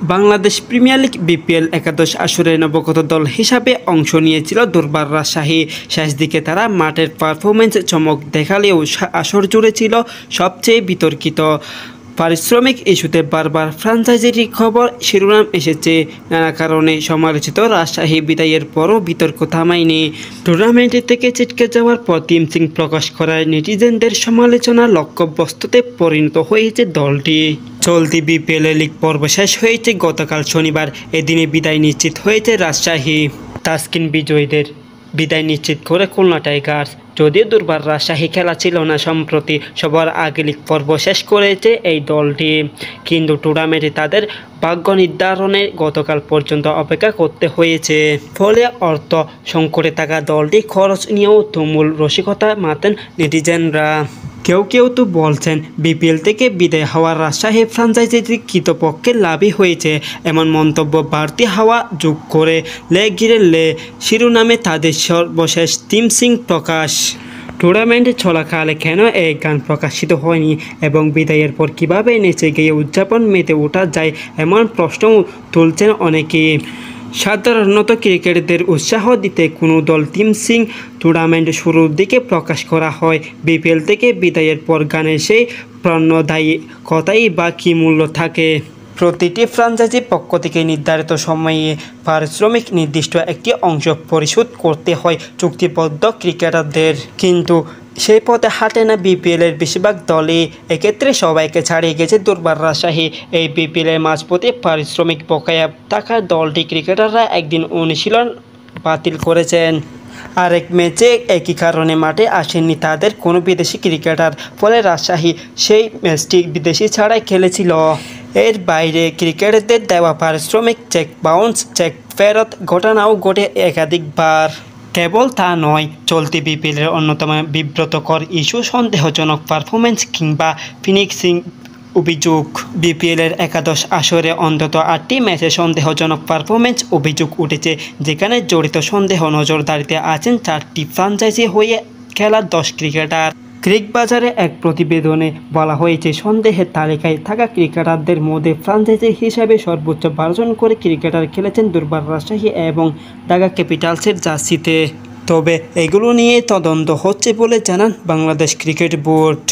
Bangladesh premier league BPL একাদশ আসরে নবাগত দল হিসাবে অংশ নিয়েছিল দুর্বার রাজশাহী। শেষ দিকে তারা মাঠের পারফরমেন্স চমক দেখালেও আসর জুড়ে ছিল সবচেয়ে বিতর্কিত পারিশ্রমিক ইস্যুতে বারবার ফ্র্যাঞ্চাইজির খবর শিরোনাম এসেছে। নানা কারণে সমালোচিত রাজশাহী বিদায়ের পরও বিতর্ক থামায়নি। টুর্নামেন্ট থেকে ছিটকে যাওয়ার পর টিম সিং প্রকাশ করায় নেটিজেনদের সমালোচনা লক্ষ্যবস্তুতে পরিণত হয়েছে দলটি। চলতি বিপিএল লিগ পর্ব শেষ হয়েছে গতকাল শনিবার। এদিনে বিদায় নিশ্চিত হয়েছে রাজশাহী। তাসকিন বিজয়ীদের বিদায় নিশ্চিত করে খুলনা টাইগার্স। যদিও দুর্বার রাজশাহী খেলা ছিল না সম্প্রতি, সবার আগে লিগ পর্ব শেষ করেছে এই দলটি, কিন্তু টুর্নামেন্টে তাদের ভাগ্য নির্ধারণে গতকাল পর্যন্ত অপেক্ষা করতে হয়েছে। ফলে অর্থ সংকটে থাকা দলটি খরচ নিয়েও তুমুল রসিকতা মাতেন নেটিজেনরা। কেউ কেউ তো বলছেন বিপিএল থেকে বিদায় হওয়ার রাজশাহী ফ্র্যাঞ্চাইজিটি কৃতপক্ষে লাভই হয়েছে। এমন মন্তব্য বাড়তি হাওয়া যোগ করে লে ঘিরে লে শিরোনামে তাদের সর্বশেষ টিম সিং প্রকাশ। টুর্নামেন্টে চলাকালে কেন এই গান প্রকাশিত হয়নি এবং বিদায়ের পর কীভাবে নেচে গিয়ে উদযাপন মেতে ওঠা যায় এমন প্রশ্নও তুলছেন অনেকেই। সাধারণত ক্রিকেটারদের উৎসাহ দিতে কোনো দল টিম সিং টুর্নামেন্ট শুরুর দিকে প্রকাশ করা হয়। বিপিএল থেকে বিদায়ের পর গানের সেই প্রাণদায়ী কথাই বা কী মূল্য থাকে? প্রতিটি ফ্র্যাঞ্চাইজির পক্ষ থেকে নির্ধারিত সময়ে পারিশ্রমিক নির্দিষ্ট একটি অংশ পরিশোধ করতে হয় চুক্তিবদ্ধ ক্রিকেটারদের, কিন্তু সেই পথে হাঁটে না বিপিএলের বেশিরভাগ দলই। এক্ষেত্রে সবাইকে ছাড়িয়ে গেছে দুর্বার রাজশাহী। এই বিপিএলের মাঝপথে পারিশ্রমিক বকেয়া থাকা দলটি ক্রিকেটাররা একদিন অনুশীলন বাতিল করেছেন। আরেক ম্যাচে একই কারণে মাঠে আসেননি তাদের কোনো বিদেশি ক্রিকেটার, ফলে রাজশাহী সেই ম্যাচটি বিদেশি ছাড়াই খেলেছিল। এর বাইরে ক্রিকেটারদের দেওয়া পারিশ্রমিক চেক বাউন্স, চেক ফেরত ঘটনাও ঘটে একাধিকবার। কেবল তা নয়, চলতি বিপিএলের অন্যতম বিব্রতকর ইস্যু সন্দেহজনক পারফরমেন্স কিংবা ফিনিশিং অভিযোগ। বিপিএলের একাদশ আসরে অন্তত 8টি ম্যাচে সন্দেহজনক পারফরমেন্স অভিযোগ উঠেছে, যেখানে জড়িত সন্দেহ নজরদারিতে আছেন 4টি ফ্র্যাঞ্চাইজি হয়ে খেলা 10 ক্রিকেটার। ক্রিকবাজারে এক প্রতিবেদনে বলা হয়েছে, সন্দেহের তালিকায় থাকা ক্রিকেটারদের মধ্যে ফ্র্যাঞ্চাইজি হিসাবে সর্বোচ্চ 12 জন করে ক্রিকেটার খেলেছেন দুর্বার রাজশাহী এবং ঢাকা ক্যাপিটালসের জার্সিতে। তবে এগুলো নিয়ে তদন্ত হচ্ছে বলে জানান বাংলাদেশ ক্রিকেট বোর্ড।